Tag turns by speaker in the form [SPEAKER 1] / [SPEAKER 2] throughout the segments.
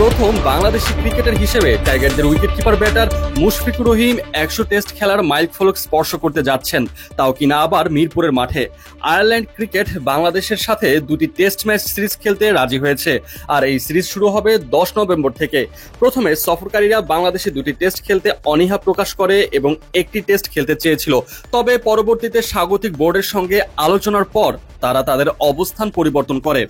[SPEAKER 1] প্রথম বাংলাদেশি ক্রিকেটার হিসেবে টাইগারদের wicketkeeper batter Mushfiqur Rahim ১০০ test খেলার মাইলফলক স্পর্শ করতে যাচ্ছেন, তাও কিনা আবার মিরপুরের মাঠে। আয়ারল্যান্ড ক্রিকেট বাংলাদেশের সাথে দুটি টেস্ট ম্যাচ সিরিজ খেলতে রাজি হয়েছে, আর এই সিরিজ শুরু হবে ১০ নভেম্বর থেকে। প্রথমে সফরকারীরা বাংলাদেশে দুটি টেস্ট খেলতে অনীহা প্রকাশ করে এবং একটি টেস্ট খেলতে চেয়েছিল, তবে পরবর্তীতে স্বাগতিক বোর্ডের সঙ্গে আলোচনার পর তারা তাদের অবস্থান পরিবর্তন করে।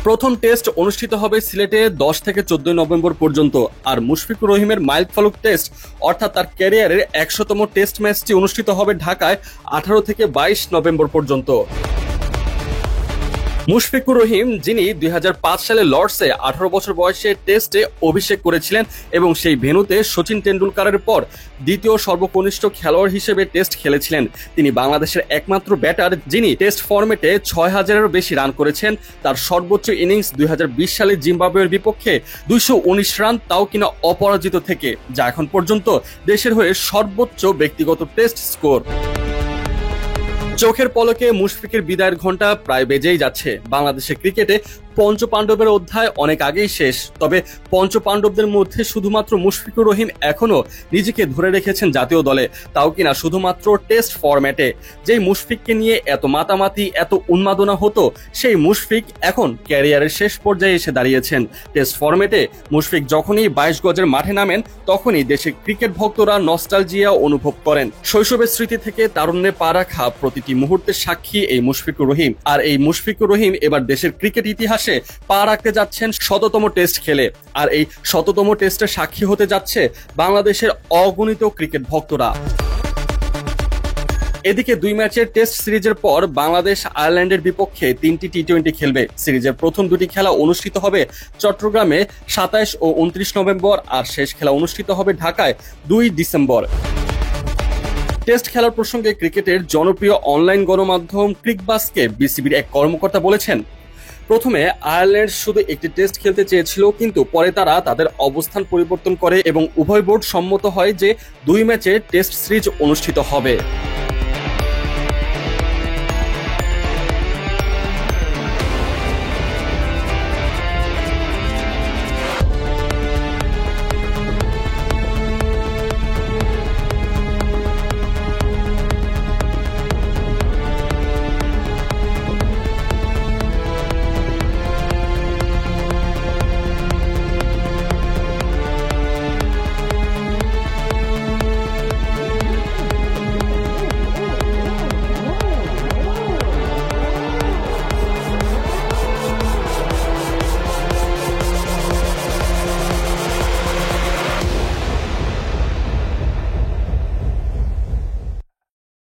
[SPEAKER 1] প্রথম টেস্ট অনুষ্ঠিত হবে সিলেটে ১০ থেকে ১৪ নভেম্বর পর্যন্ত, আর মুশফিকুর রহিমের মাইলফলক টেস্ট অর্থাৎ তার ক্যারিয়ারের ১০০তম টেস্ট ম্যাচটি অনুষ্ঠিত হবে ঢাকায় ১৮ থেকে ২২ নভেম্বর পর্যন্ত। মুশফিকুর রহিম, যিনি ২০০৫ সালে লর্ডসে ১৮ বছর বয়সে টেস্টে অভিষেক করেছিলেন এবং সেই ভেন্যুতে সচিন টেন্ডুলকারের পর দ্বিতীয় সর্বকনিষ্ঠ খেলোয়াড় হিসেবে টেস্ট খেলেছিলেন। তিনি বাংলাদেশের একমাত্র ব্যাটার যিনি টেস্ট ফরম্যাটে ৬,০০০-এরও বেশি রান করেছেন। তার সর্বোচ্চ ইনিংস ২০২০ সালে জিম্বাবুয়ের বিপক্ষে ২১৯ রান, তাও কিনা অপরাজিত থেকে, যা এখন পর্যন্ত দেশের হয়ে সর্বোচ্চ ব্যক্তিগত টেস্ট স্কোর। চোখের পলকে মুশফিকের বিদায়ের ঘণ্টা প্রায় বেজেই যাচ্ছে। বাংলাদেশের ক্রিকেটে পঞ্চপাণ্ডবের অধ্যায় অনেক আগেই শেষ, তবে পঞ্চপাণ্ডবদের মধ্যে শুধুমাত্র মুশফিকুর রহিম এখনো নিজেকে ধরে রেখেছেন জাতীয় দলে, তাও কিনা শুধুমাত্র টেস্ট ফরম্যাটে। যেই মুশফিককে নিয়ে এত মাতামাতি, এত উন্মাদনা হতো, সেই মুশফিক এখন ক্যারিয়ারের শেষ পর্যায়ে এসে দাঁড়িয়েছেন। টেস্ট ফরম্যাটে মুশফিক যখনই ২২ গজের মাঠে নামেন, তখনই দেশের ক্রিকেট ভক্তরা নস্টালজিয়া অনুভব করেন। শৈশবের স্মৃতি থেকে তারুণ্যে পা রাখা প্রতিটি মুহূর্তের সাক্ষী এই মুশফিকুর রহিম, আর এই মুশফিকুর রহিম এবার দেশের ক্রিকেট ইতিহাসে পা রাখতে যাচ্ছেন ১০০তম টেস্ট খেলে, আর এই ১০০তম টেস্টের সাক্ষী হতে যাচ্ছে বাংলাদেশের অগণিত ক্রিকেট ভক্তরা। এদিকে ২ ম্যাচের টেস্ট সিরিজের পর বাংলাদেশ আয়ারল্যান্ডের বিপক্ষে ৩টি টি-২০ খেলবে। সিরিজের প্রথম দুটি খেলা অনুষ্ঠিত হবে চট্টগ্রামে ২৭ ও ২৯ নভেম্বর, আর শেষ খেলা অনুষ্ঠিত হবে ঢাকায় ২ ডিসেম্বর। টেস্ট খেলার প্রসঙ্গে ক্রিকেটের জনপ্রিয় অনলাইন গণমাধ্যম ক্রিকবাসকে বিসিবির এক কর্মকর্তা বলেছেন, প্রথমে আয়ারল্যান্ড শুধু একটি টেস্ট খেলতে চেয়েছিল, কিন্তু পরে তারা তাদের অবস্থান পরিবর্তন করে এবং উভয় বোর্ড সম্মত হয় যে ২ ম্যাচের টেস্ট সিরিজ অনুষ্ঠিত হবে।